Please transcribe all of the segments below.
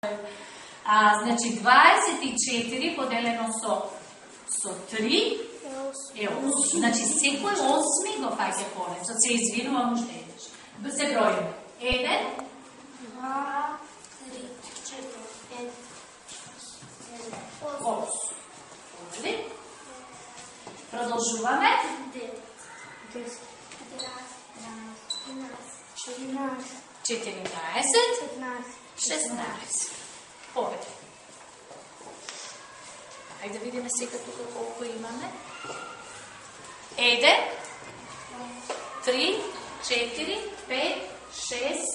Значи 24 поделено со 3 е 8. Значи секој 8 го фаќа конецот. Се извинувам уште еднаш. Се броиме. 1, 2, 3, 4, 5, 6, 8. Продолжуваме. 10, 11, 14, 16. Повеќе. Ајде да видиме сега тука колку имаме. 1, 3, 4, 5, 6,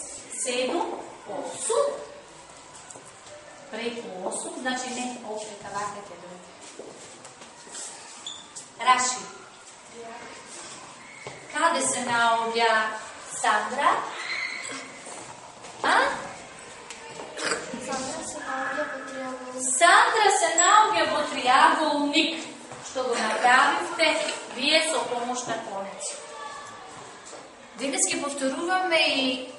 7, 8. Преку 8, значи не опред, вака ќе дојде. Раши. Каде се наоѓа Сандра? Сандра се наоѓа во триаголник. Што го направивте вие со помош на конец. Денес ќе повторуваме и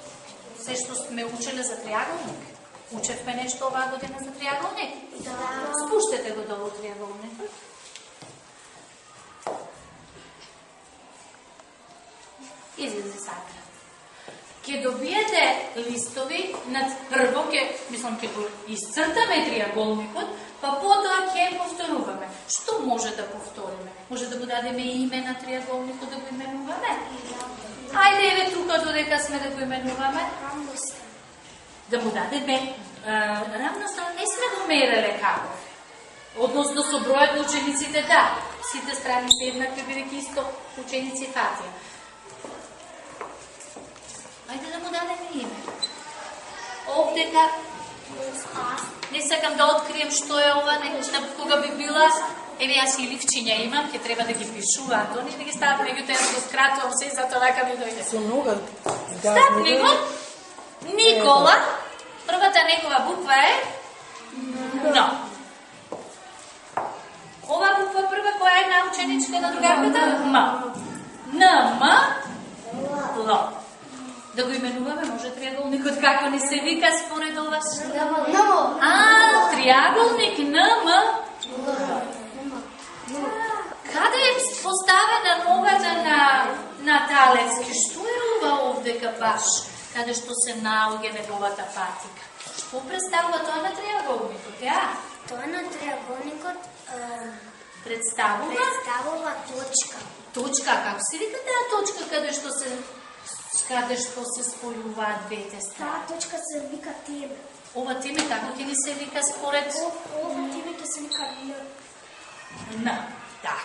се што сме учеле за триаголник. Учевме нешто оваа година за триаголник? Да. Спуштете го долу триаголникот. Излезе Сандра. Ќе добиете листови, прво ќе го исцртаме триаголникот, па потоа ќе повторуваме. Што може да повториме? Може да го дадеме име на триаголникот, да го именуваме? Ајде, еве тука додека сме да го именуваме. Да му дадеме рамностран, не сме го мереле како. Односно со бројот на учениците, да. Сите страни се еднакви, бидејќи исто ученици фатија. Ајде да му дадеме име. Овдека не сакам да открием што е ова, кога би била. Еве јас и ливчиња имам, ќе треба да ги пишуваат, они да ги стават, меѓутоа го скратувам се, затоа вака ми дојде. Со нога. Стапни го. Никола. Првата негова буква е Н. Ова буква прва која е на ученичка на другарката? М. Н, М, Л. Да го именуваме, може триаголникот како не се вика според ова? Триаголник НМ. Каде е поставена ногата на Талевски? Што е ова овдека баш? Каде што се наоѓа неговата патика? Што представува тоа на триаголникот? Тоа на триаголникот представува точка. Точка, како се вика таа точка каде што се спојуваат двете страни? Таа точка се вика теме. Ова теме како ќе ни се вика според? Ова теме ќе се вика Н. Така.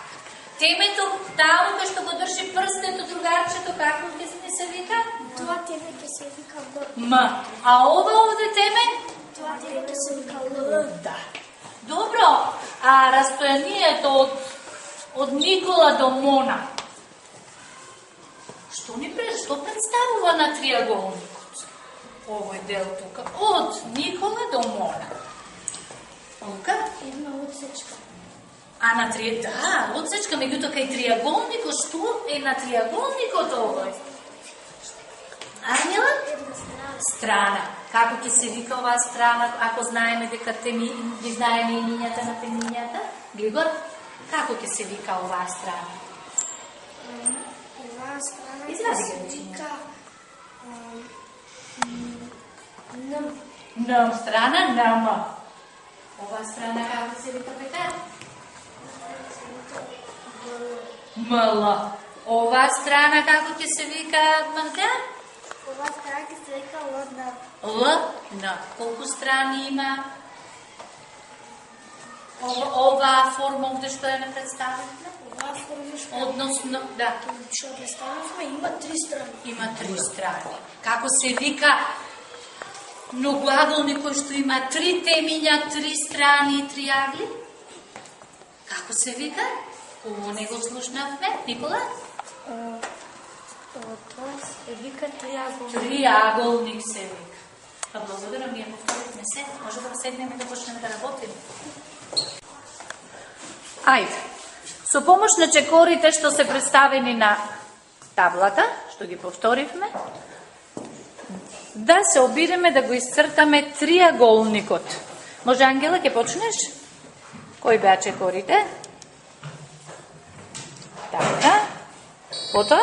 Темето, таму кај што го држи прстето другарчето, како ќе се вика? Тоа теме ќе се вика М. М. А ова овде теме? Тоа теме ќе се вика Л. Да. Добро. А растојанието од Никола до Мона? Што представува на триаголникот? Овој дел тука. Од Никола до Мона. Тука? Една одсечка. Да, одсечка, меѓутоа кај триаголникот, што е на триаголникот овој? Ангела? Страна. Како ќе се вика оваа страна, ако знаеме дека ги знаеме имињата на темињата? Глигор, како ќе се вика оваа страна? Оваа страна Извади се го, вика Н. Страна НМ. Оваа страна како се вика Петар? МЛ. Оваа страна како ќе се вика Магден? Оваа страна ќе се вика Л. Колку страни има оваа форма овде што ја не представивме? Оваа форма што Односно, да. Што представивме има 3 страни. Има 3 страни. Како се вика многоаголник кој што има 3 темиња, 3 страни и 3 агли? Како се вика? Ово не го слушнавме, Никола? Тоа се вика триаголник. Триаголник се вика. Па благодарам, ние повторивме се. Може да седнеме да почнеме да работиме. Ајде. Со помош на чекорите што се представени на таблата, што ги повторивме, да се обидеме да го исцртаме триаголникот. Може, Ангела, ќе почнеш? Кои беа чекорите? Така. Потоа?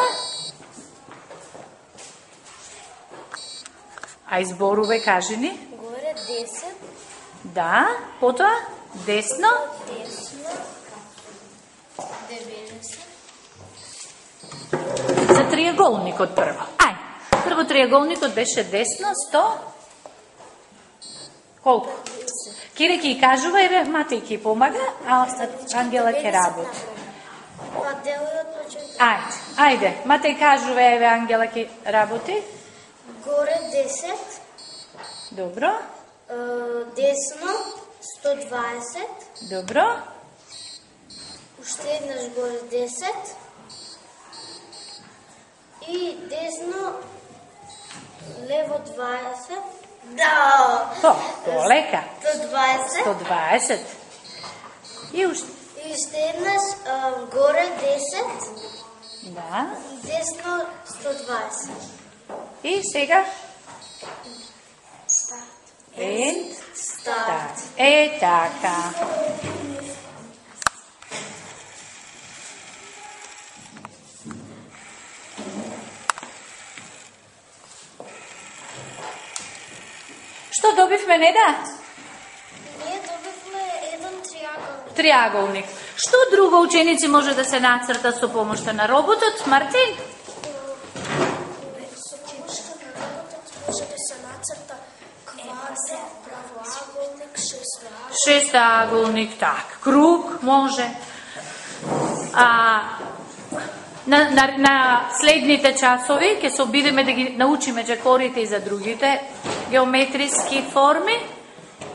А изборуве, кажи ни. Горе 10. Да. Потоа? Десно? Десно. 90. За триаголникот прво. Ај. Прво триаголникот беше десно, 100. Колку? Кире ќе кажува, еве Матеј ќе помага, а Ангела ќе работи. Па делот почеток. Ајде, Матеј кажува, еве Ангела ќе работи. Горе 10. Добро. Десно 120. Добро. Уште еднаш горе 10. И десно лево 20. Да. Полека. 120. 120. И уште. И уште еднаш горе 10. Да. Десно 120. И сега? Старт. Така. Што добивме, не да? Ние добивме еден триаголник. Триаголник. Што друго, ученици, може да се нацрта со помошта на роботот? Мартин? Со помошта на роботот може да се нацрта квадрат, правоаголник, шестаголник, так. Круг може. На следните часови ќе се обидеме да ги научиме чекорите и за другите геометриски форми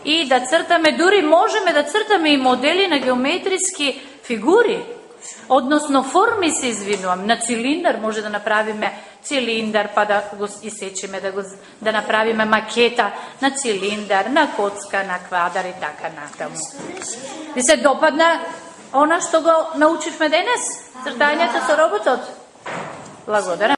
и да цртаме, дури можеме да цртаме и модели на геометриски фигури, односно форми, се извинувам. На цилиндар може да направиме цилиндар, па да го исечеме, да направиме макета на цилиндар, на коцка, на квадар и така натаму. Ви се допадна она што го научивме денес? Цртањето со роботот? Благодарам.